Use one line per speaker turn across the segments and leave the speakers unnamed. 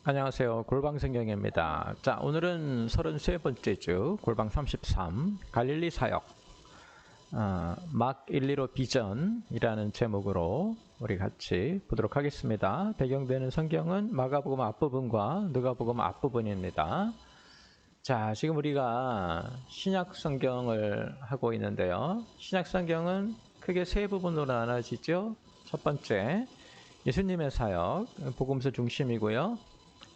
안녕하세요. 골방성경입니다. 자, 오늘은 33번째 주, 골방 33, 갈릴리 사역, 막 115 비전이라는 제목으로 우리 같이 보도록 하겠습니다. 배경되는 성경은 마가복음 앞부분과 누가복음 앞부분입니다. 자, 지금 우리가 신약 성경을 하고 있는데요. 신약 성경은 크게 세 부분으로 나눠지죠. 첫 번째, 예수님의 사역, 복음서 중심이고요.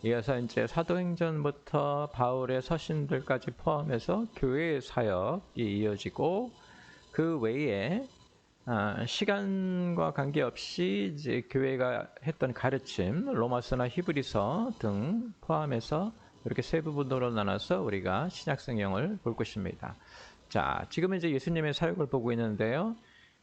이어서 이제 사도행전부터 바울의 서신들까지 포함해서 교회의 사역이 이어지고, 그 외에 시간과 관계없이 이제 교회가 했던 가르침, 로마서나 히브리서 등 포함해서 이렇게 세 부분으로 나눠서 우리가 신약 성경을 볼 것입니다. 자, 지금은 이제 예수님의 사역을 보고 있는데요.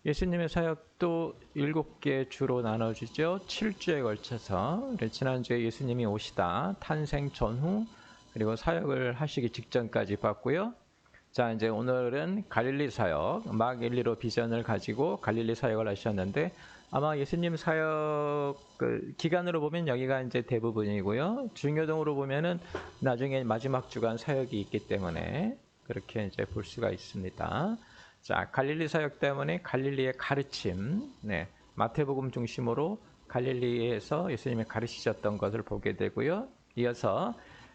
예수님의 사역도 7개 주로 나눠지죠. 7주에 걸쳐서 지난주에 예수님이 오시다, 탄생 전후, 그리고 사역을 하시기 직전까지 봤고요. 자, 이제 오늘은 갈릴리 사역, 막 115 비전을 가지고 갈릴리 사역을 하셨는데, 아마 예수님 사역 기간으로 보면 여기가 이제 대부분이고요. 중요동으로 보면은 나중에 마지막 주간 사역이 있기 때문에 그렇게 이제 볼 수가 있습니다. 자, 갈릴리 사역 때문에 갈릴리의 가르침, 마태복음 중심으로 갈릴리에서 예수님이 가르치셨던 것을 보게 되고요. 이어서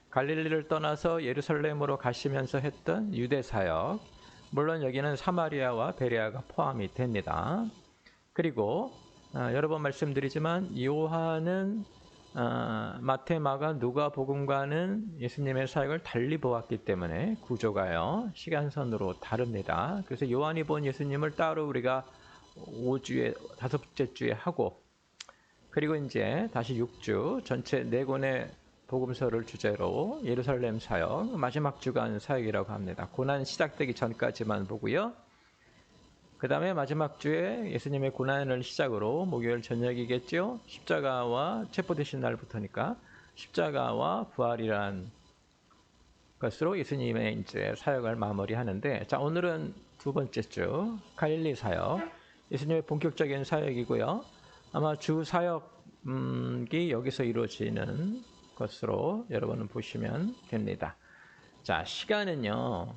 갈릴리를 떠나서 예루살렘으로 가시면서 했던 유대 사역, 물론 여기는 사마리아와 베레아가 포함이 됩니다. 그리고 여러 번 말씀드리지만 요한은 마태, 마가, 누가복음과는 예수님의 사역을 달리 보았기 때문에 구조가요, 시간선으로 다릅니다. 그래서 요한이 본 예수님을 따로 우리가 5주에 5번째 주에 하고, 그리고 이제 다시 6주 전체 4권의 복음서를 주제로 예루살렘 사역, 마지막 주간 사역이라고 합니다. 고난 시작되기 전까지만 보고요. 그 다음에 마지막 주에 예수님의 고난을 시작으로 목요일 저녁이겠죠. 십자가와 체포되신 날부터니까 십자가와 부활이란 것으로 예수님의 이제 사역을 마무리하는데, 자, 오늘은 두 번째 주 갈릴리 사역, 예수님의 본격적인 사역이고요. 아마 주 사역이 여기서 이루어지는 것으로 여러분은 보시면 됩니다. 자, 시간은요,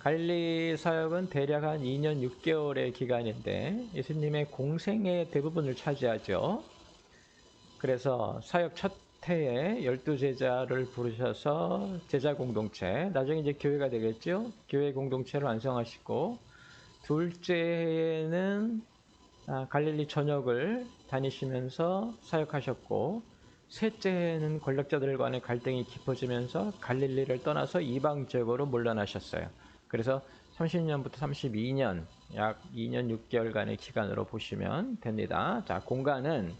갈릴리 사역은 대략 한 2년 6개월의 기간인데 예수님의 공생의 대부분을 차지하죠. 그래서 사역 첫 해에 12제자를 부르셔서 제자 공동체, 나중에 이제 교회가 되겠죠. 교회 공동체를 완성하시고, 둘째 해에는 갈릴리 전역을 다니시면서 사역하셨고, 셋째 해에는 권력자들 간의 갈등이 깊어지면서 갈릴리를 떠나서 이방 지역으로 물러나셨어요. 그래서 30년부터 32년, 약 2년 6개월간의 기간으로 보시면 됩니다. 자, 공간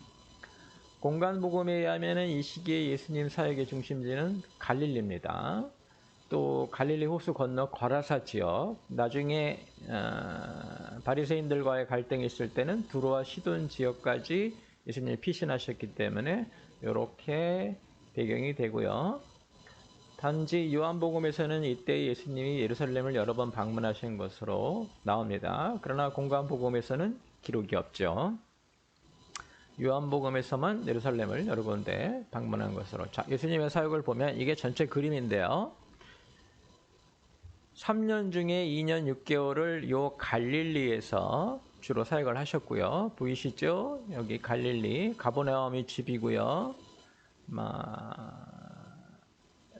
복음에 의하면 이 시기에 예수님 사역의 중심지는 갈릴리입니다. 또 갈릴리 호수 건너 거라사 지역, 나중에 바리새인들과의 갈등이 있을 때는 두로와 시돈 지역까지 예수님이 피신하셨기 때문에 이렇게 배경이 되고요. 단지 요한복음에서는 이때 예수님이 예루살렘을 여러 번 방문하신 것으로 나옵니다. 그러나 공간복음에서는 기록이 없죠. 요한복음에서만 예루살렘을 여러 군데 방문한 것으로. 자, 예수님의 사역을 보면 이게 전체 그림인데요. 3년 중에 2년 6개월을 요 갈릴리에서 주로 사역을 하셨고요. 보이시죠? 여기 갈릴리, 가버나움이 집이고요.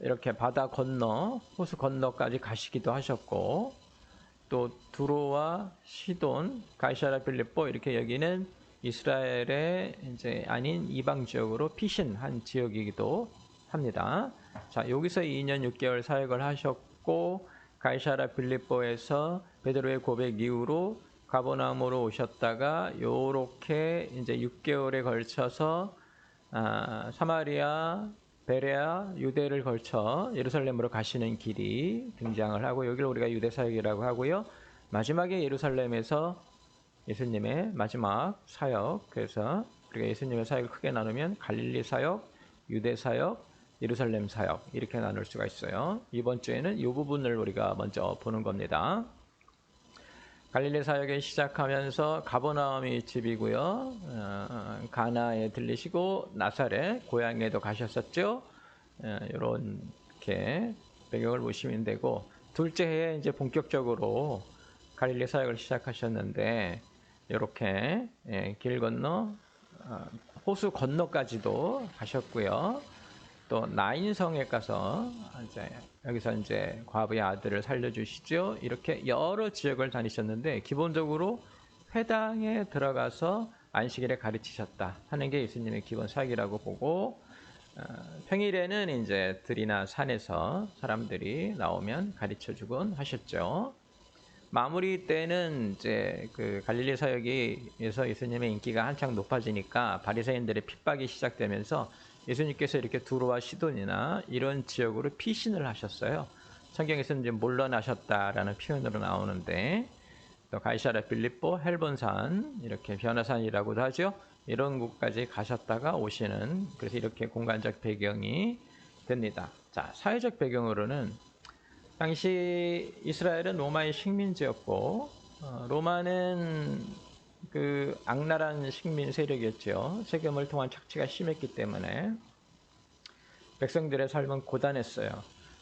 이렇게 바다 건너, 호수 건너까지 가시기도 하셨고, 또 두로와 시돈, 가이사랴 빌립보, 이렇게 여기는 이스라엘의 이제 아닌 이방 지역으로 피신한 지역이기도 합니다. 자, 여기서 2년 6개월 사역을 하셨고, 가이사랴 빌립보에서 베드로의 고백 이후로 가버나움으로 오셨다가 요렇게 이제 6개월에 걸쳐서 사마리아, 베레아, 유대를 걸쳐 예루살렘으로 가시는 길이 등장을 하고, 여기를 우리가 유대 사역이라고 하고요. 마지막에 예루살렘에서 예수님의 마지막 사역, 그래서 우리가 예수님의 사역을 크게 나누면 갈릴리 사역, 유대 사역, 예루살렘 사역, 이렇게 나눌 수가 있어요. 이번 주에는 이 부분을 우리가 먼저 보는 겁니다. 갈릴리 사역을 시작하면서 가버나움이 집이고요. 가나에 들리시고 나사렛 고향에도 가셨었죠. 이렇게 배경을 보시면 되고, 둘째 해에 이제 본격적으로 갈릴리 사역을 시작하셨는데, 이렇게 길 건너 호수 건너까지도 가셨고요. 또 나인성에 가서 이제 여기서 이제 과부의 아들을 살려주시죠. 이렇게 여러 지역을 다니셨는데 기본적으로 회당에 들어가서 안식일에 가르치셨다 하는 게 예수님의 기본 사역이라고 보고, 평일에는 이제 들이나 산에서 사람들이 나오면 가르쳐주곤 하셨죠. 마무리 때는 이제 그 갈릴리 사역에서 예수님의 인기가 한창 높아지니까 바리새인들의 핍박이 시작되면서 예수님께서 이렇게 두로와 시돈이나 이런 지역으로 피신을 하셨어요. 성경에서는 이제 물러나셨다라는 표현으로 나오는데, 또 가이사랴 빌립보, 헬본산, 이렇게 변화산이라고도 하죠. 이런 곳까지 가셨다가 오시는, 그래서 이렇게 공간적 배경이 됩니다. 자, 사회적 배경으로는 당시 이스라엘은 로마의 식민지였고, 로마는 그 악랄한 식민 세력이었죠. 세금을 통한 착취가 심했기 때문에 백성들의 삶은 고단했어요.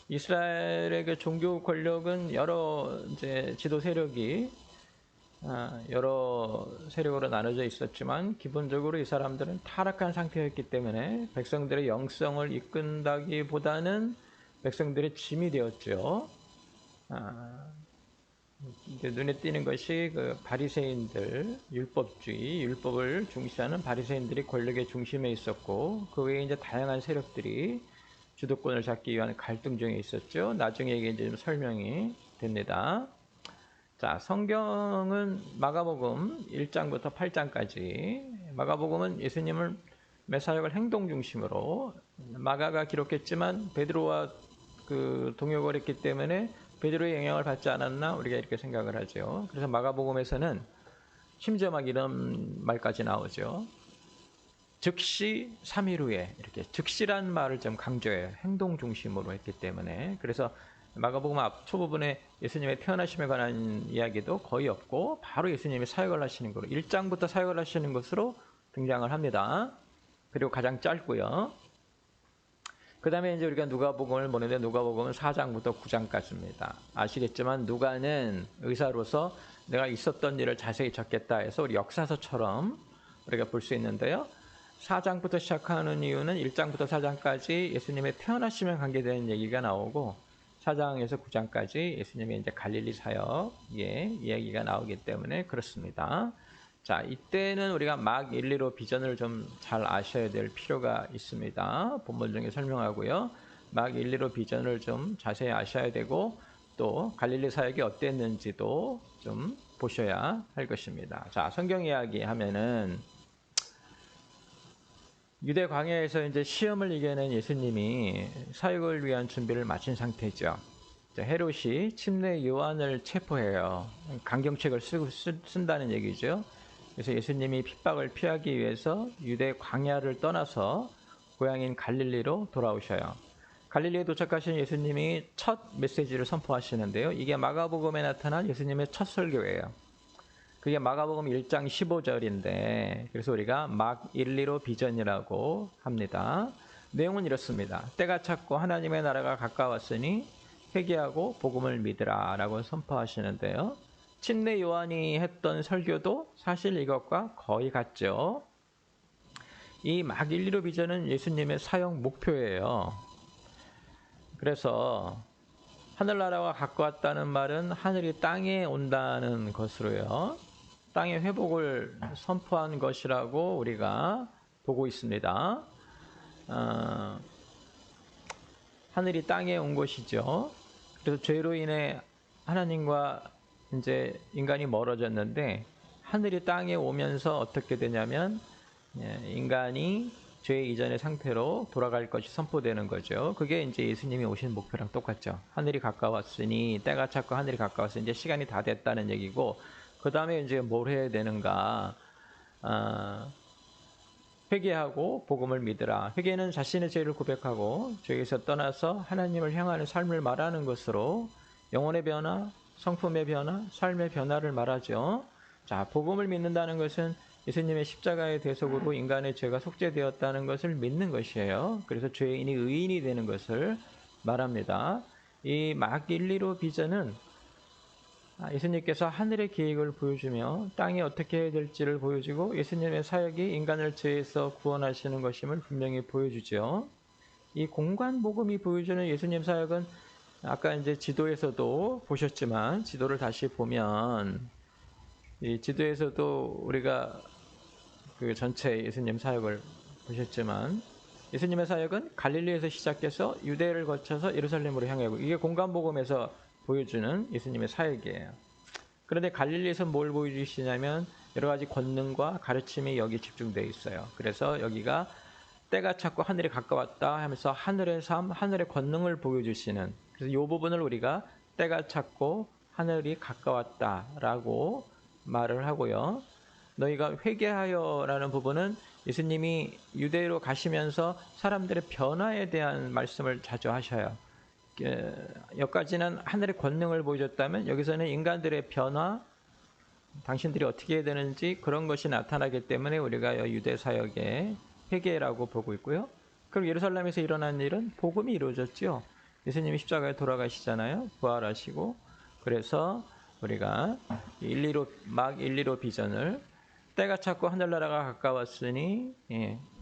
이스라엘의 그 종교 권력은 여러 이제 지도 세력이 여러 세력으로 나눠져 있었지만 기본적으로 이 사람들은 타락한 상태였기 때문에 백성들의 영성을 이끈다기보다는 백성들의 짐이 되었죠. 눈에 띄는 것이 그 바리새인들, 율법주의, 율법을 중시하는 바리새인들이 권력의 중심에 있었고, 그 외에 이제 다양한 세력들이 주도권을 잡기 위한 갈등 중에 있었죠. 나중에 이게 이제 좀 설명이 됩니다. 자, 성경은 마가복음 1장부터 8장까지, 마가복음은 예수님을 메사역을 행동 중심으로, 마가가 기록했지만 베드로와 그 동역을 했기 때문에 베드로의 영향을 받지 않았나 우리가 이렇게 생각을 하죠. 그래서 마가복음에서는 심지어 막 이런 말까지 나오죠. 즉시 3일 후에, 이렇게 즉시란 말을 좀 강조해요. 행동 중심으로 했기 때문에. 그래서 마가복음 앞 초부분에 예수님의 태어나심에 관한 이야기도 거의 없고 바로 예수님이 사역을 하시는 것으로 1장부터 사역을 하시는 것으로 등장을 합니다. 그리고 가장 짧고요. 그 다음에 이제 우리가 누가복음을 보는데 누가복음은 4장부터 9장까지입니다. 아시겠지만 누가는 의사로서 내가 있었던 일을 자세히 적겠다 해서 우리 역사서처럼 우리가 볼 수 있는데요. 4장부터 시작하는 이유는 1장부터 4장까지 예수님의 태어나심에 관계된 얘기가 나오고 4장에서 9장까지 예수님의 이제 갈릴리 사역의 이야기가 나오기 때문에 그렇습니다. 자, 이때는 우리가 막 1, 2로 비전을 좀 잘 아셔야 될 필요가 있습니다. 본문 중에 설명하고요. 막 1, 2로 비전을 좀 자세히 아셔야 되고 또 갈릴리 사역이 어땠는지도 좀 보셔야 할 것입니다. 자, 성경 이야기 하면은 유대 광야에서 이제 시험을 이겨낸 예수님이 사역을 위한 준비를 마친 상태죠. 헤롯이 침례 요한을 체포해요. 강경책을 쓴다는 얘기죠. 그래서 예수님이 핍박을 피하기 위해서 유대 광야를 떠나서 고향인 갈릴리로 돌아오셔요. 갈릴리에 도착하신 예수님이 첫 메시지를 선포하시는데요. 이게 마가복음에 나타난 예수님의 첫 설교예요. 그게 마가복음 1장 15절인데 그래서 우리가 막 1, 2로 비전이라고 합니다. 내용은 이렇습니다. 때가 찼고 하나님의 나라가 가까웠으니 회개하고 복음을 믿으라 라고 선포하시는데요. 침례 요한이 했던 설교도 사실 이것과 거의 같죠. 이 막 1, 2로 비전은 예수님의 사역 목표예요. 그래서 하늘나라가 가까웠다는 말은 하늘이 땅에 온다는 것으로요. 땅의 회복을 선포한 것이라고 우리가 보고 있습니다. 하늘이 땅에 온 것이죠. 그래서 죄로 인해 하나님과 이제 인간이 멀어졌는데 하늘이 땅에 오면서 어떻게 되냐면 인간이 죄 이전의 상태로 돌아갈 것이 선포되는 거죠. 그게 이제 예수님이 오신 목표랑 똑같죠. 하늘이 가까웠으니 때가 찼고 하늘이 가까웠으니 이제 시간이 다 됐다는 얘기고 그 다음에 이제 뭘 해야 되는가? 회개하고 복음을 믿으라. 회개는 자신의 죄를 고백하고 죄에서 떠나서 하나님을 향하는 삶을 말하는 것으로 영혼의 변화, 성품의 변화, 삶의 변화를 말하죠. 자, 복음을 믿는다는 것은 예수님의 십자가의 대속으로 인간의 죄가 속죄되었다는 것을 믿는 것이에요. 그래서 죄인이 의인이 되는 것을 말합니다. 이 막 1, 2로 비전은 예수님께서 하늘의 계획을 보여주며 땅이 어떻게 해야 될지를 보여주고 예수님의 사역이 인간을 죄에서 구원하시는 것임을 분명히 보여주죠. 이 공간 복음이 보여주는 예수님 사역은 아까 이제 지도에서도 보셨지만 지도를 다시 보면 이 지도에서도 우리가 그 전체 예수님 사역을 보셨지만 예수님의 사역은 갈릴리에서 시작해서 유대를 거쳐서 예루살렘으로 향하고 이게 공간 복음에서 보여주는 예수님의 사역이에요. 그런데 갈릴리에서 뭘 보여주시냐면 여러 가지 권능과 가르침이 여기 집중되어 있어요. 그래서 여기가 때가 찼고 하늘이 가까웠다 하면서 하늘의 삶, 하늘의 권능을 보여주시는 그래서 이 부분을 우리가 때가 찼고 하늘이 가까웠다라고 말을 하고요. 너희가 회개하여라는 부분은 예수님이 유대로 가시면서 사람들의 변화에 대한 말씀을 자주 하셔요. 여기까지는 하늘의 권능을 보여줬다면 여기서는 인간들의 변화, 당신들이 어떻게 해야 되는지 그런 것이 나타나기 때문에 우리가 유대 사역의 회개라고 보고 있고요. 그리고 예루살렘에서 일어난 일은 복음이 이루어졌죠. 예수님이 십자가에 돌아가시잖아요. 부활하시고 그래서 우리가 막 1, 2로 비전을 때가 찼고 하늘나라가 가까웠으니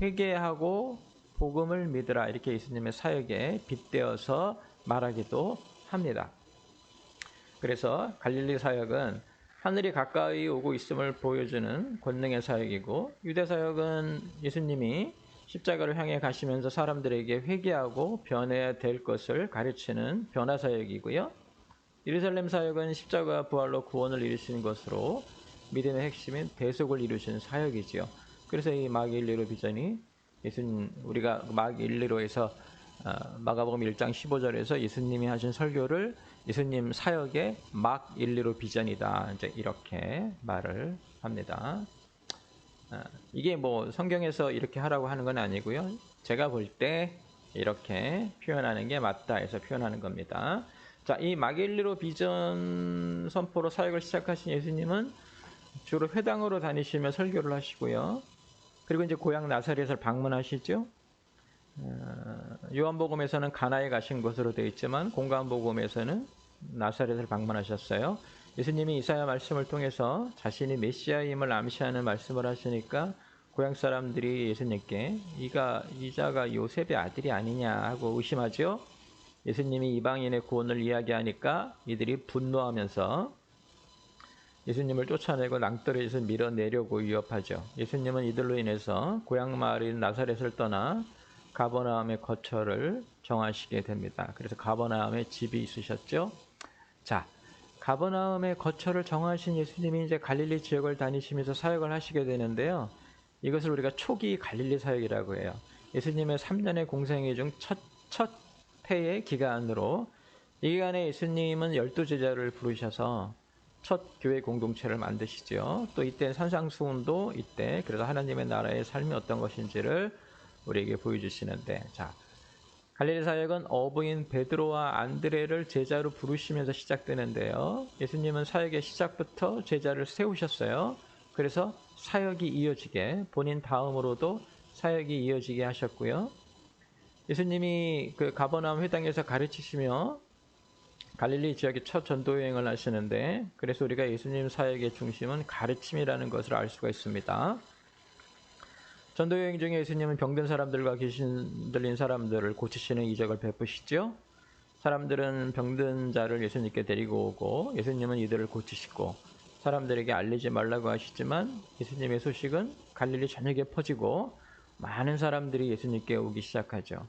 회개하고 복음을 믿으라 이렇게 예수님의 사역에 빗대어서 말하기도 합니다. 그래서 갈릴리 사역은 하늘이 가까이 오고 있음을 보여주는 권능의 사역이고 유대 사역은 예수님이 십자가를 향해 가시면서 사람들에게 회개하고 변해야 될 것을 가르치는 변화 사역이고요. 예루살렘 사역은 십자가 부활로 구원을 이루시는 것으로 믿음의 핵심인 대속을 이루시는 사역이지요. 그래서 이 막 1, 2로 비전이 우리가 막 1, 2로에서 마가복음 1장 15절에서 예수님이 하신 설교를 예수님 사역의 막 1, 2로 비전이다. 이제 이렇게 말을 합니다. 이게 뭐 성경에서 이렇게 하라고 하는 건 아니고요. 제가 볼 때 이렇게 표현하는 게 맞다 해서 표현하는 겁니다. 자, 이 막 1, 2로 비전 선포로 사역을 시작하신 예수님은 주로 회당으로 다니시며 설교를 하시고요. 그리고 이제 고향 나사렛을 방문하시죠. 요한복음에서는 가나에 가신 것으로 되어 있지만 공관복음에서는 나사렛을 방문하셨어요. 예수님이 이사야 말씀을 통해서 자신이 메시아임을 암시하는 말씀을 하시니까 고향 사람들이 예수님께 이 자가 요셉의 아들이 아니냐 하고 의심하죠. 예수님이 이방인의 구원을 이야기하니까 이들이 분노하면서 예수님을 쫓아내고 낭떠러지에서 밀어내려고 위협하죠. 예수님은 이들로 인해서 고향 마을인 나사렛을 떠나 가버나움의 거처를 정하시게 됩니다. 그래서 가버나움에 집이 있으셨죠. 자, 가버나움의 거처를 정하신 예수님이 이제 갈릴리 지역을 다니시면서 사역을 하시게 되는데요. 이것을 우리가 초기 갈릴리 사역이라고 해요. 예수님의 3년의 공생애 중 첫 해의 기간으로 이 기간에 예수님은 12제자를 부르셔서 첫 교회 공동체를 만드시죠. 또 이때 산상수훈도 이때 그래서 하나님의 나라의 삶이 어떤 것인지를 우리에게 보여주시는데 자 갈릴리 사역은 어부인 베드로와 안드레를 제자로 부르시면서 시작되는데요. 예수님은 사역의 시작부터 제자를 세우셨어요. 그래서 사역이 이어지게 본인 다음으로도 사역이 이어지게 하셨고요. 예수님이 그 가버나움 회당에서 가르치시며 갈릴리 지역에 첫 전도 여행을 하시는데 그래서 우리가 예수님 사역의 중심은 가르침이라는 것을 알 수가 있습니다. 전도 여행 중에 예수님은 병든 사람들과 귀신 들린 사람들을 고치시는 이적을 베푸시죠. 사람들은 병든 자를 예수님께 데리고 오고 예수님은 이들을 고치시고 사람들에게 알리지 말라고 하시지만 예수님의 소식은 갈릴리 전역에 퍼지고 많은 사람들이 예수님께 오기 시작하죠.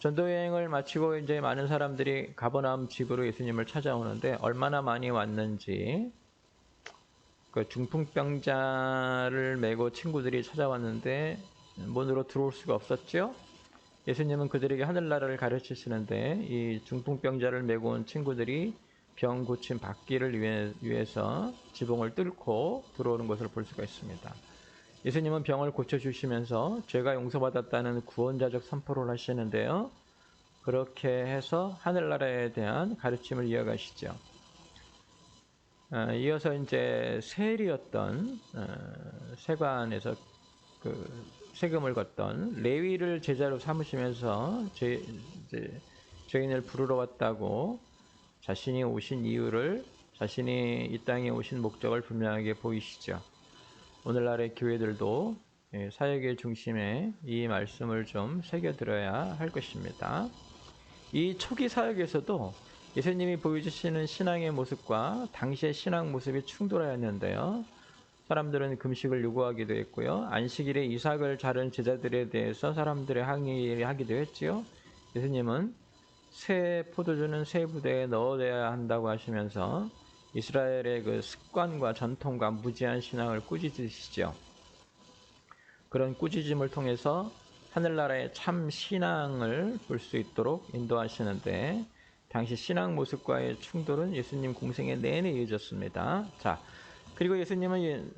전도 여행을 마치고 이제 많은 사람들이 가버나움 집으로 예수님을 찾아오는데 얼마나 많이 왔는지 그 중풍병자를 메고 친구들이 찾아왔는데 문으로 들어올 수가 없었죠. 예수님은 그들에게 하늘나라를 가르치시는데 이 중풍병자를 메고 온 친구들이 병 고침 받기를 위해서 지붕을 뚫고 들어오는 것을 볼 수가 있습니다. 예수님은 병을 고쳐주시면서 죄가 용서받았다는 구원자적 선포를 하시는데요. 그렇게 해서 하늘나라에 대한 가르침을 이어가시죠. 이어서 이제 세리였던 세관에서 그 세금을 걷던 레위를 제자로 삼으시면서 이제 죄인을 부르러 왔다고 자신이 오신 이유를, 자신이 이 땅에 오신 목적을 분명하게 보이시죠. 오늘날의 교회들도 사역의 중심에 이 말씀을 좀 새겨들어야 할 것입니다. 이 초기 사역에서도 예수님이 보여주시는 신앙의 모습과 당시의 신앙 모습이 충돌하였는데요. 사람들은 금식을 요구하기도 했고요. 안식일에 이삭을 자른 제자들에 대해서 사람들의 항의를 하기도 했지요. 예수님은 새 포도주는 새 부대에 넣어야 한다고 하시면서 이스라엘의 그 습관과 전통과 무지한 신앙을 꾸짖으시죠. 그런 꾸짖음을 통해서 하늘나라의 참 신앙을 볼 수 있도록 인도하시는데, 당시 신앙 모습과의 충돌은 예수님 공생의 내내 이어졌습니다. 자, 그리고 예수님은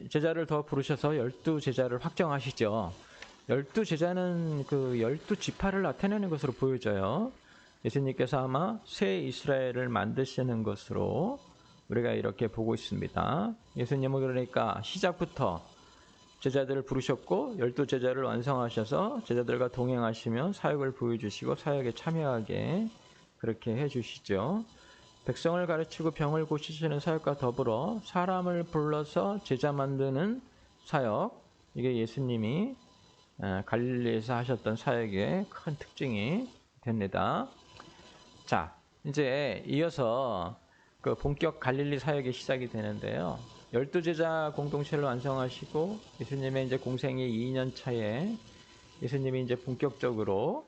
제자를 더 부르셔서 12제자를 확정하시죠. 12제자는 그 12지파를 나타내는 것으로 보여져요. 예수님께서 아마 새 이스라엘을 만드시는 것으로 우리가 이렇게 보고 있습니다. 예수님은 그러니까 시작부터 제자들을 부르셨고 12제자를 완성하셔서 제자들과 동행하시며 사역을 보여주시고 사역에 참여하게 그렇게 해주시죠. 백성을 가르치고 병을 고치시는 사역과 더불어 사람을 불러서 제자 만드는 사역, 이게 예수님이 갈릴리에서 하셨던 사역의 큰 특징이 됩니다. 자, 이제 이어서 그 본격 갈릴리 사역이 시작이 되는데요. 12제자 공동체를 완성하시고 예수님의 이제 공생이 2년 차에 예수님이 이제 본격적으로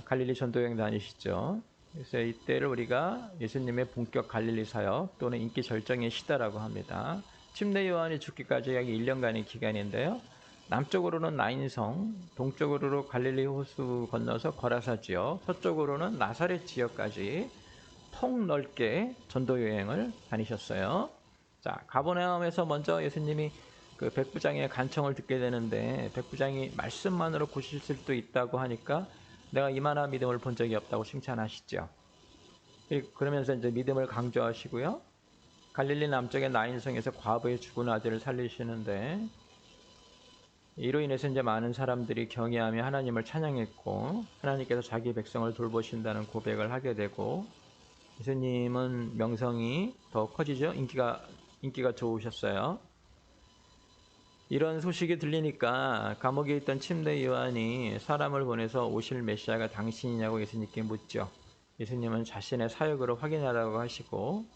갈릴리 전도여행 다니시죠. 그래서 이때를 우리가 예수님의 본격 갈릴리 사역 또는 인기 절정의 시대라고 합니다. 침례 요한이 죽기까지 약 1년간의 기간인데요. 남쪽으로는 나인성, 동쪽으로 갈릴리 호수 건너서 거라사 지역, 서쪽으로는 나사렛 지역까지 폭넓게 전도 여행을 다니셨어요. 자, 가버나움에서 먼저 예수님이 그 백부장의 간청을 듣게 되는데, 백부장이 말씀만으로 고칠 수도 있다고 하니까 내가 이만한 믿음을 본 적이 없다고 칭찬하시죠. 그러면서 이제 믿음을 강조하시고요. 갈릴리 남쪽의 나인성에서 과부의 죽은 아들을 살리시는데, 이로 인해서 이제 많은 사람들이 경외하며 하나님을 찬양했고, 하나님께서 자기 백성을 돌보신다는 고백을 하게 되고, 예수님은 명성이 더 커지죠. 인기가 좋으셨어요. 이런 소식이 들리니까 감옥에 있던 침례 요한이 사람을 보내서 오실 메시아가 당신이냐고 예수님께 묻죠. 예수님은 자신의 사역으로 확인하라고 하시고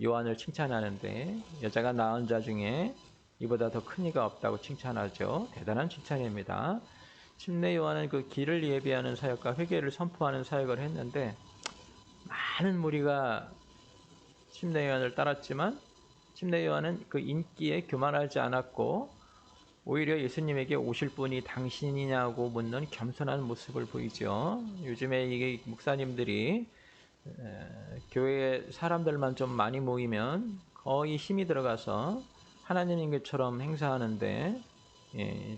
요한을 칭찬하는데, 여자가 낳은 자 중에 이보다 더 큰 이가 없다고 칭찬하죠. 대단한 칭찬입니다. 침례 요한은 그 길을 예비하는 사역과 회개를 선포하는 사역을 했는데, 많은 무리가 침례 요한을 따랐지만 침례 요한은 그 인기에 교만하지 않았고, 오히려 예수님에게 오실 분이 당신이냐고 묻는 겸손한 모습을 보이죠. 요즘에 이게 목사님들이 교회에 사람들만 좀 많이 모이면 거의 힘이 들어가서 하나님인 것처럼 행사하는데,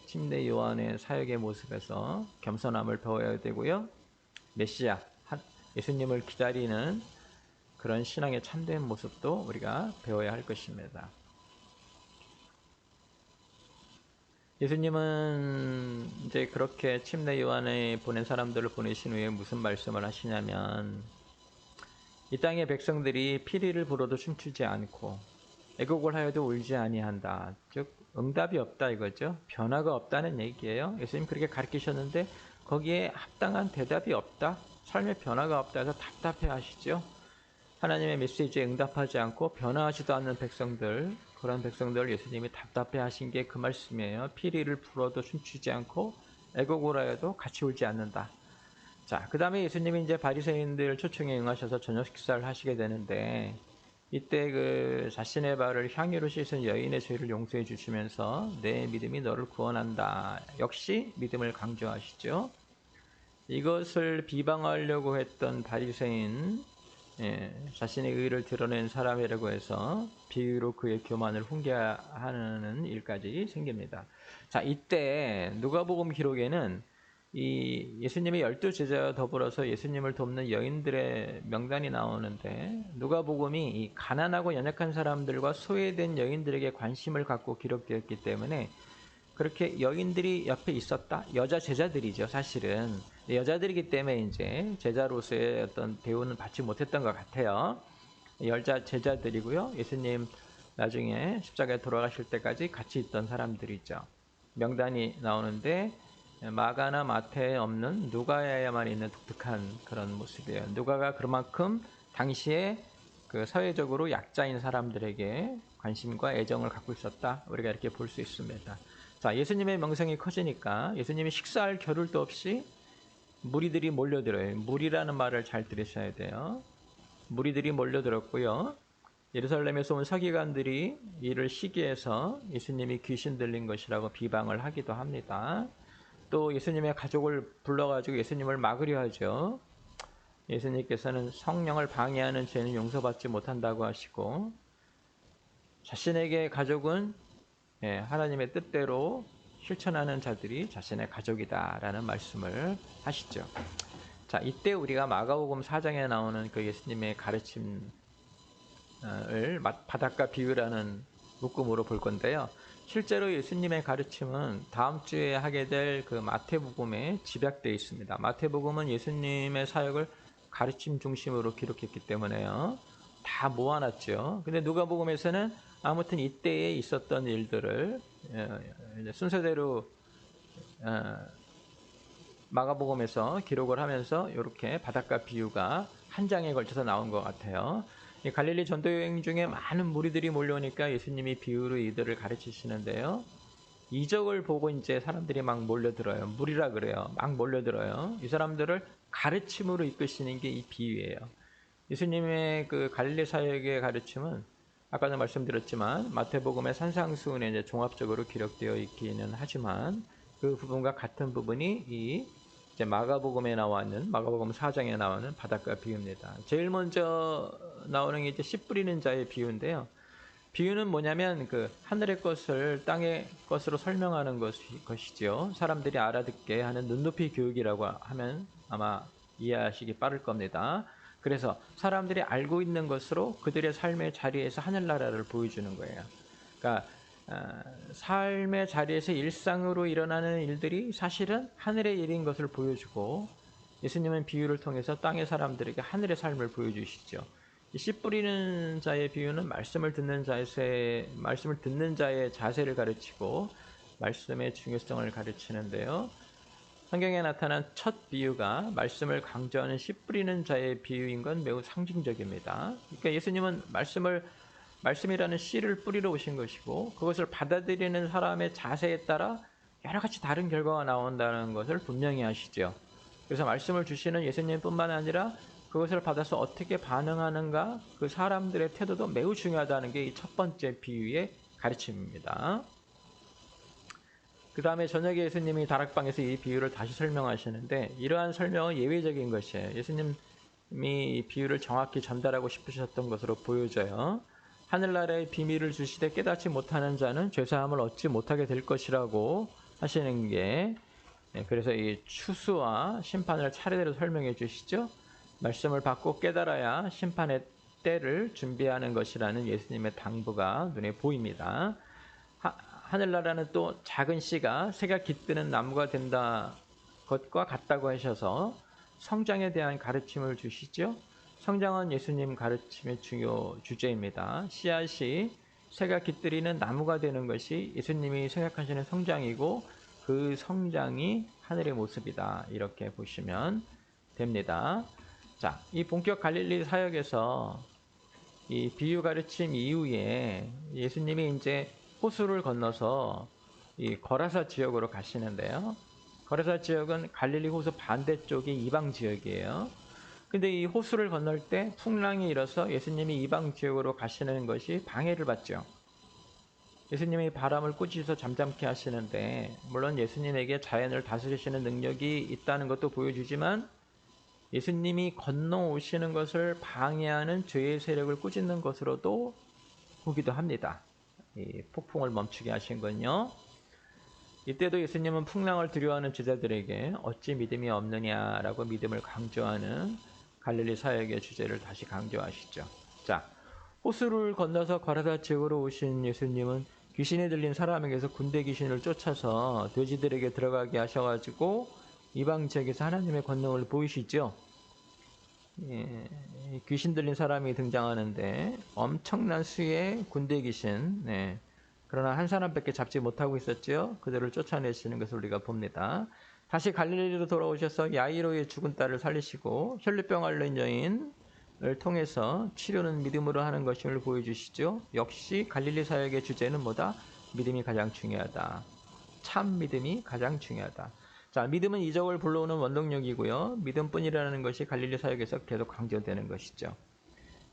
침례 요한의 사역의 모습에서 겸손함을 배워야 되고요. 메시아, 예수님을 기다리는 그런 신앙의 참된 모습도 우리가 배워야 할 것입니다. 예수님은 이제 그렇게 침례 요한에 보낸 사람들을 보내신 후에 무슨 말씀을 하시냐면, 이 땅의 백성들이 피리를 불어도 춤추지 않고 애곡을 하여도 울지 아니한다. 즉 응답이 없다 이거죠. 변화가 없다는 얘기예요. 예수님 그렇게 가르치셨는데 거기에 합당한 대답이 없다. 삶의 변화가 없다 해서 답답해 하시죠. 하나님의 메시지에 응답하지 않고 변화하지도 않는 백성들, 그런 백성들을 예수님이 답답해 하신 게 그 말씀이에요. 피리를 불어도 춤추지 않고 애곡을 하여도 같이 울지 않는다. 자, 그 다음에 예수님이 이제 바리새인들 초청에 응하셔서 저녁 식사를 하시게 되는데, 이때 그 자신의 발을 향유로 씻은 여인의 죄를 용서해 주시면서 내 믿음이 너를 구원한다. 역시 믿음을 강조하시죠. 이것을 비방하려고 했던 바리새인, 자신의 의를 드러낸 사람이라고 해서 비유로 그의 교만을 훈계하는 일까지 생깁니다. 자, 이때 누가복음 기록에는 이 예수님의 12제자와 더불어서 예수님을 돕는 여인들의 명단이 나오는데 누가복음이 이 가난하고 연약한 사람들과 소외된 여인들에게 관심을 갖고 기록되었기 때문에 그렇게 여인들이 옆에 있었다? 여자 제자들이죠, 사실은. 여자들이기 때문에 이제 제자로서의 어떤 대우는 받지 못했던 것 같아요. 여자 제자들이고요. 예수님 나중에 십자가에 돌아가실 때까지 같이 있던 사람들이죠. 명단이 나오는데 마가나 마태에 없는 누가에만 있는 독특한 그런 모습이에요. 누가가 그만큼 당시에 그 사회적으로 약자인 사람들에게 관심과 애정을 갖고 있었다. 우리가 이렇게 볼 수 있습니다. 자, 예수님의 명성이 커지니까 예수님이 식사할 겨를도 없이 무리들이 몰려들어요. 무리라는 말을 잘 들으셔야 돼요. 무리들이 몰려들었고요. 예루살렘에서 온 서기관들이 이를 시기해서 예수님이 귀신 들린 것이라고 비방을 하기도 합니다. 또 예수님의 가족을 불러가지고 예수님을 막으려 하죠. 예수님께서는 성령을 방해하는 죄는 용서받지 못한다고 하시고 자신에게 가족은 하나님의 뜻대로 실천하는 자들이 자신의 가족이다라는 말씀을 하시죠. 자, 이때 우리가 마가복음 4장에 나오는 그 예수님의 가르침을 바닷가 비유라는 묶음으로 볼 건데요. 실제로 예수님의 가르침은 다음 주에 하게 될 그 마태복음에 집약되어 있습니다. 마태복음은 예수님의 사역을 가르침 중심으로 기록했기 때문에요. 다 모아놨죠. 근데 누가복음에서는 아무튼 이때에 있었던 일들을 순서대로 마가복음에서 기록을 하면서 이렇게 바닷가 비유가 한 장에 걸쳐서 나온 것 같아요. 갈릴리 전도 여행 중에 많은 무리들이 몰려오니까 예수님이 비유로 이들을 가르치시는데요. 이적을 보고 이제 사람들이 막 몰려들어요. 무리라 그래요. 막 몰려들어요. 이 사람들을 가르침으로 이끄시는 게 이 비유예요. 예수님의 그 갈릴리 사역의 가르침은 아까도 말씀드렸지만 마태복음의 산상수훈에 이제 종합적으로 기록되어 있기는 하지만 그 부분과 같은 부분이 이 이제 마가복음에 나와있는 마가복음 4장에 나오는 바닷가 비유입니다. 제일 먼저 나오는 게 이제 씨 뿌리는 자의 비유인데요. 비유는 뭐냐면 그 하늘의 것을 땅의 것으로 설명하는 것이죠. 사람들이 알아듣게 하는 눈높이 교육이라고 하면 아마 이해하시기 빠를 겁니다. 그래서 사람들이 알고 있는 것으로 그들의 삶의 자리에서 하늘나라를 보여주는 거예요. 그러니까 삶의 자리에서 일상으로 일어나는 일들이 사실은 하늘의 일인 것을 보여주고 예수님은 비유를 통해서 땅의 사람들에게 하늘의 삶을 보여주시죠. 씨 뿌리는 자의 비유는 말씀을 듣는 자의 자세를 가르치고 말씀의 중요성을 가르치는데요. 성경에 나타난 첫 비유가 말씀을 강조하는 씨 뿌리는 자의 비유인 건 매우 상징적입니다. 그러니까 예수님은 말씀이라는 씨를 뿌리러 오신 것이고 그것을 받아들이는 사람의 자세에 따라 여러 가지 다른 결과가 나온다는 것을 분명히 하시죠. 그래서 말씀을 주시는 예수님뿐만 아니라 그것을 받아서 어떻게 반응하는가 그 사람들의 태도도 매우 중요하다는 게 이 첫 번째 비유의 가르침입니다. 그 다음에 저녁에 예수님이 다락방에서 이 비유를 다시 설명하시는데 이러한 설명은 예외적인 것이에요. 예수님이 이 비유를 정확히 전달하고 싶으셨던 것으로 보여져요. 하늘나라의 비밀을 주시되 깨닫지 못하는 자는 죄사함을 얻지 못하게 될 것이라고 하시는 게 그래서 이 추수와 심판을 차례대로 설명해 주시죠. 말씀을 받고 깨달아야 심판의 때를 준비하는 것이라는 예수님의 당부가 눈에 보입니다. 하늘나라는 또 작은 씨가 새가 깃드는 나무가 된다 것과 같다고 하셔서 성장에 대한 가르침을 주시죠. 성장은 예수님 가르침의 중요 주제입니다. 씨앗이 새가 깃들이는 나무가 되는 것이 예수님이 생각하시는 성장이고 그 성장이 하늘의 모습이다. 이렇게 보시면 됩니다. 자, 이 본격 갈릴리 사역에서 이 비유 가르침 이후에 예수님이 이제 호수를 건너서 이 거라사 지역으로 가시는데요. 거라사 지역은 갈릴리 호수 반대쪽이 이방 지역이에요. 근데 이 호수를 건널 때 풍랑이 일어서 예수님이 이방 지역으로 가시는 것이 방해를 받죠. 예수님이 바람을 꾸짖어서 잠잠케 하시는데 물론 예수님에게 자연을 다스리시는 능력이 있다는 것도 보여주지만 예수님이 건너오시는 것을 방해하는 죄의 세력을 꾸짖는 것으로도 보기도 합니다. 이 폭풍을 멈추게 하신 건요. 이때도 예수님은 풍랑을 두려워하는 제자들에게 어찌 믿음이 없느냐라고 믿음을 강조하는 갈릴리 사역의 주제를 다시 강조하시죠. 자, 호수를 건너서 가라사 지역으로 오신 예수님은 귀신이 들린 사람에게서 군대 귀신을 쫓아서 돼지들에게 들어가게 하셔가지고 이방 지역에서 하나님의 권능을 보이시죠. 예, 귀신 들린 사람이 등장하는데 엄청난 수의 군대 귀신, 네. 그러나 한 사람밖에 잡지 못하고 있었죠. 그들을 쫓아내시는 것을 우리가 봅니다. 다시 갈릴리로 돌아오셔서 야이로의 죽은 딸을 살리시고 혈류병 앓는 여인을 통해서 치료는 믿음으로 하는 것임을 보여주시죠. 역시 갈릴리 사역의 주제는 뭐다? 믿음이 가장 중요하다. 참 믿음이 가장 중요하다. 자, 믿음은 이적을 불러오는 원동력이고요. 믿음뿐이라는 것이 갈릴리 사역에서 계속 강조되는 것이죠.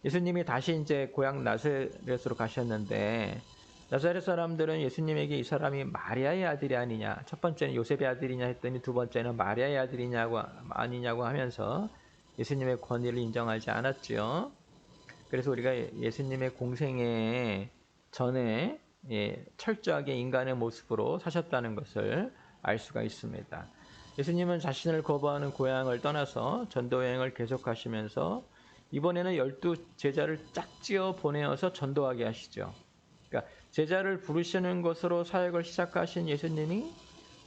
예수님이 다시 이제 고향 나사렛으로 가셨는데 나사렛 사람들은 예수님에게 이 사람이 마리아의 아들이 아니냐, 첫 번째는 요셉의 아들이냐 했더니 두 번째는 마리아의 아들이냐고 아니냐고 하면서 예수님의 권위를 인정하지 않았죠. 그래서 우리가 예수님의 공생애 전에 철저하게 인간의 모습으로 사셨다는 것을 알 수가 있습니다. 예수님은 자신을 거부하는 고향을 떠나서 전도여행을 계속하시면서 이번에는 12 제자를 짝지어 보내어서 전도하게 하시죠. 그러니까 제자를 부르시는 것으로 사역을 시작하신 예수님이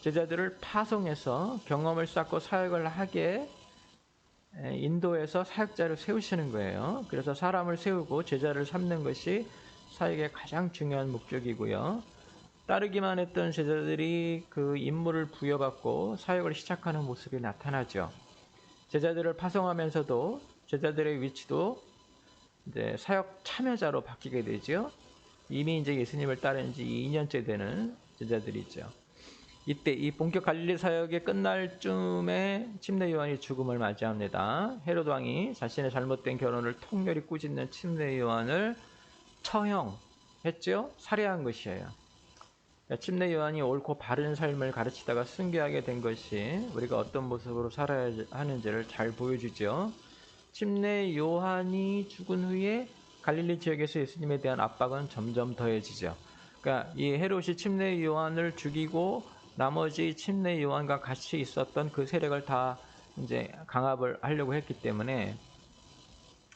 제자들을 파송해서 경험을 쌓고 사역을 하게 인도해서 사역자를 세우시는 거예요. 그래서 사람을 세우고 제자를 삼는 것이 사역의 가장 중요한 목적이고요. 따르기만 했던 제자들이 그 임무를 부여받고 사역을 시작하는 모습이 나타나죠. 제자들을 파송하면서도 제자들의 위치도 이제 사역 참여자로 바뀌게 되죠. 이미 이제 예수님을 따른 지 2년째 되는 제자들이죠. 이때 이 본격 갈릴리 사역이 끝날 쯤에 침례 요한이 죽음을 맞이합니다. 헤롯 왕이 자신의 잘못된 결혼을 통렬히 꾸짖는 침례 요한을 처형했죠. 살해한 것이에요. 침례 요한이 옳고 바른 삶을 가르치다가 순교하게 된 것이 우리가 어떤 모습으로 살아야 하는지를 잘 보여주죠. 침례 요한이 죽은 후에 갈릴리 지역에서 예수님에 대한 압박은 점점 더해지죠. 그러니까 이 헤롯이 침례 요한을 죽이고 나머지 침례 요한과 같이 있었던 그 세력을 다 이제 강압을 하려고 했기 때문에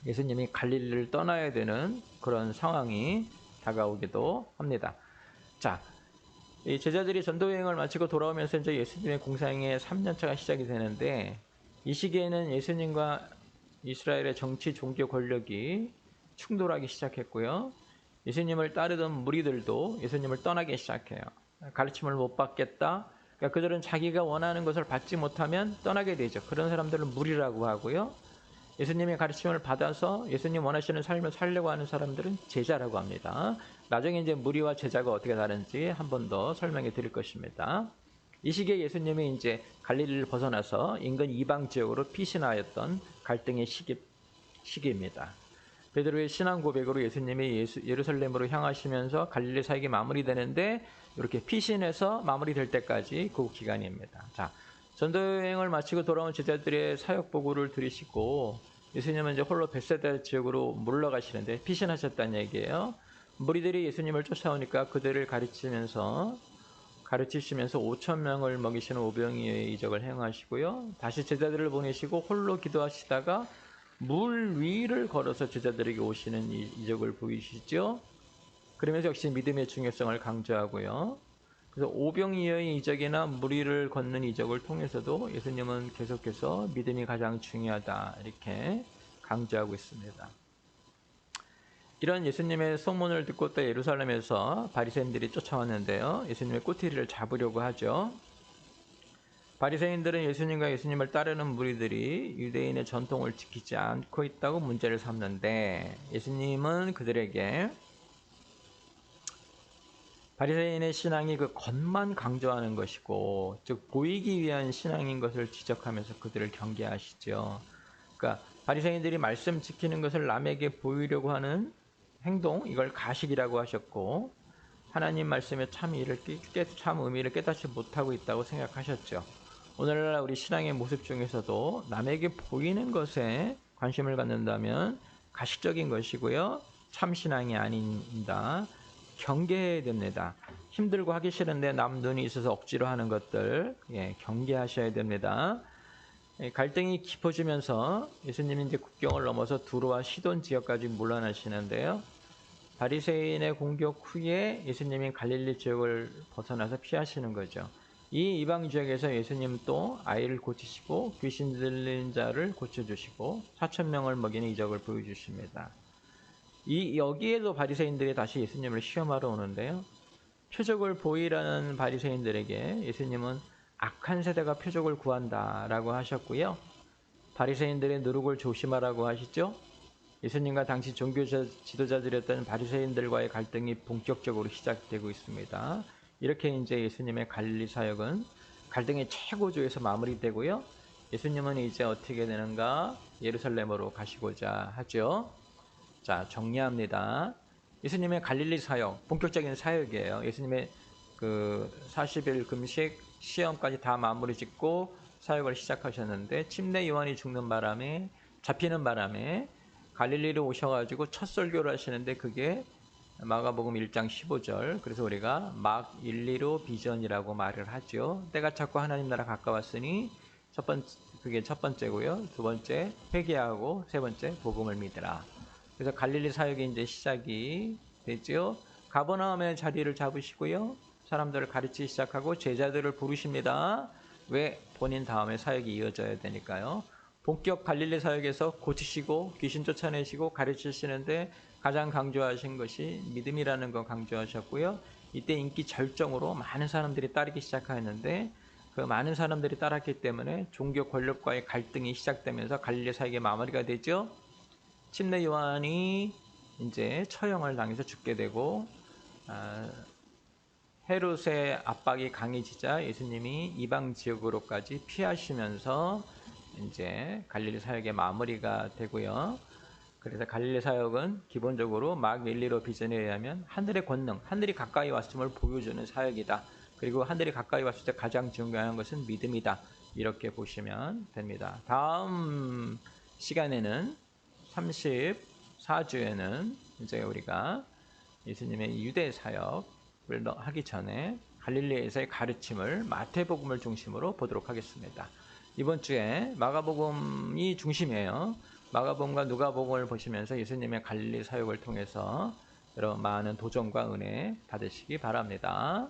예수님이 갈릴리를 떠나야 되는 그런 상황이 다가오기도 합니다. 자, 이 제자들이 전도 여행을 마치고 돌아오면서 이제 예수님의 공생의 3년차가 시작이 되는데 이 시기에는 예수님과 이스라엘의 정치 종교 권력이 충돌하기 시작했고요. 예수님을 따르던 무리들도 예수님을 떠나기 시작해요. 가르침을 못 받겠다. 그러니까 그들은 자기가 원하는 것을 받지 못하면 떠나게 되죠. 그런 사람들은 무리라고 하고요. 예수님의 가르침을 받아서 예수님 원하시는 삶을 살려고 하는 사람들은 제자라고 합니다. 나중에 이제 무리와 제자가 어떻게 다른지 한 번 더 설명해 드릴 것입니다. 이 시기에 예수님이 이제 갈릴리를 벗어나서 인근 이방 지역으로 피신하였던 갈등의 시기입니다. 베드로의 신앙 고백으로 예수님이 예루살렘으로 향하시면서 갈릴리 사역이 마무리되는데 이렇게 피신해서 마무리될 때까지 그 기간입니다. 자, 전도 여행을 마치고 돌아온 제자들의 사역 보고를 들으시고 예수님은 이제 홀로 벳세다 지역으로 물러가시는데 피신하셨다는 얘기예요. 무리들이 예수님을 쫓아오니까 그들을 가르치시면서 5,000명을 먹이시는 오병이어의 이적을 행하시고요. 다시 제자들을 보내시고 홀로 기도하시다가 물 위를 걸어서 제자들에게 오시는 이적을 보이시죠. 그러면서 역시 믿음의 중요성을 강조하고요. 그래서 오병이어의 이적이나 물 위를 걷는 이적을 통해서도 예수님은 계속해서 믿음이 가장 중요하다 이렇게 강조하고 있습니다. 이런 예수님의 소문을 듣고 또 예루살렘에서 바리새인들이 쫓아왔는데요. 예수님의 꼬투리를 잡으려고 하죠. 바리새인들은 예수님과 예수님을 따르는 무리들이 유대인의 전통을 지키지 않고 있다고 문제를 삼는데 예수님은 그들에게 바리새인의 신앙이 그 겉만 강조하는 것이고 즉 보이기 위한 신앙인 것을 지적하면서 그들을 경계하시죠. 그러니까 바리새인들이 말씀 지키는 것을 남에게 보이려고 하는 행동, 이걸 가식이라고 하셨고 하나님 말씀의 참 의미를 깨닫지 못하고 있다고 생각하셨죠. 오늘날 우리 신앙의 모습 중에서도 남에게 보이는 것에 관심을 갖는다면 가식적인 것이고요. 참 신앙이 아닙니다. 경계해야 됩니다. 힘들고 하기 싫은데 남 눈이 있어서 억지로 하는 것들 경계하셔야 됩니다. 갈등이 깊어지면서 예수님이 이제 국경을 넘어서 두로와 시돈 지역까지 물러나시는데요. 바리새인의 공격 후에 예수님이 갈릴리 지역을 벗어나서 피하시는 거죠. 이 이방 지역에서 예수님 또 아이를 고치시고 귀신 들린 자를 고쳐주시고 4,000명을 먹이는 이적을 보여주십니다. 여기에도 바리새인들이 다시 예수님을 시험하러 오는데요. 표적을 보이라는 바리새인들에게 예수님은 악한 세대가 표적을 구한다라고 하셨고요. 바리새인들의 누룩을 조심하라고 하시죠. 예수님과 당시 종교 지도자들이었던 바리새인들과의 갈등이 본격적으로 시작되고 있습니다. 이렇게 이제 예수님의 갈릴리 사역은 갈등의 최고조에서 마무리되고요. 예수님은 이제 어떻게 되는가? 예루살렘으로 가시고자 하죠. 자, 정리합니다. 예수님의 갈릴리 사역, 본격적인 사역이에요. 예수님의 그 40일 금식 시험까지 다 마무리 짓고 사역을 시작하셨는데 침례 요한이 죽는 바람에 잡히는 바람에 갈릴리로 오셔가지고 첫 설교를 하시는데 그게 마가복음 1장 15절. 그래서 우리가 막 1, 2로 비전이라고 말을 하죠. 때가 찼고 하나님 나라 가까웠으니 그게 첫 번째고요. 두 번째 회개하고 세 번째 복음을 믿으라. 그래서 갈릴리 사역이 이제 시작이 되죠. 가버나움의 자리를 잡으시고요. 사람들을 가르치기 시작하고 제자들을 부르십니다. 왜? 본인 다음에 사역이 이어져야 되니까요. 본격 갈릴리 사역에서 고치시고 귀신 쫓아내시고 가르치시는데 가장 강조하신 것이 믿음이라는 거 강조하셨고요. 이때 인기 절정으로 많은 사람들이 따르기 시작하였는데 그 많은 사람들이 따랐기 때문에 종교 권력과의 갈등이 시작되면서 갈릴리 사역의 마무리가 되죠. 침례 요한이 이제 처형을 당해서 죽게 되고 헤롯의 압박이 강해지자 예수님이 이방 지역으로까지 피하시면서 이제 갈릴리 사역의 마무리가 되고요. 그래서 갈릴리 사역은 기본적으로 막 1, 2로 비전에 의하면 하늘의 권능, 하늘이 가까이 왔음을 보여주는 사역이다. 그리고 하늘이 가까이 왔을 때 가장 중요한 것은 믿음이다. 이렇게 보시면 됩니다. 다음 시간에는 34주에는 이제 우리가 예수님의 유대 사역을 하기 전에 갈릴리에서의 가르침을 마태복음을 중심으로 보도록 하겠습니다. 이번 주에 마가복음이 중심이에요. 마가복음과 누가복음을 보시면서 예수님의 갈릴리 사역을 통해서 여러 많은 도전과 은혜 받으시기 바랍니다.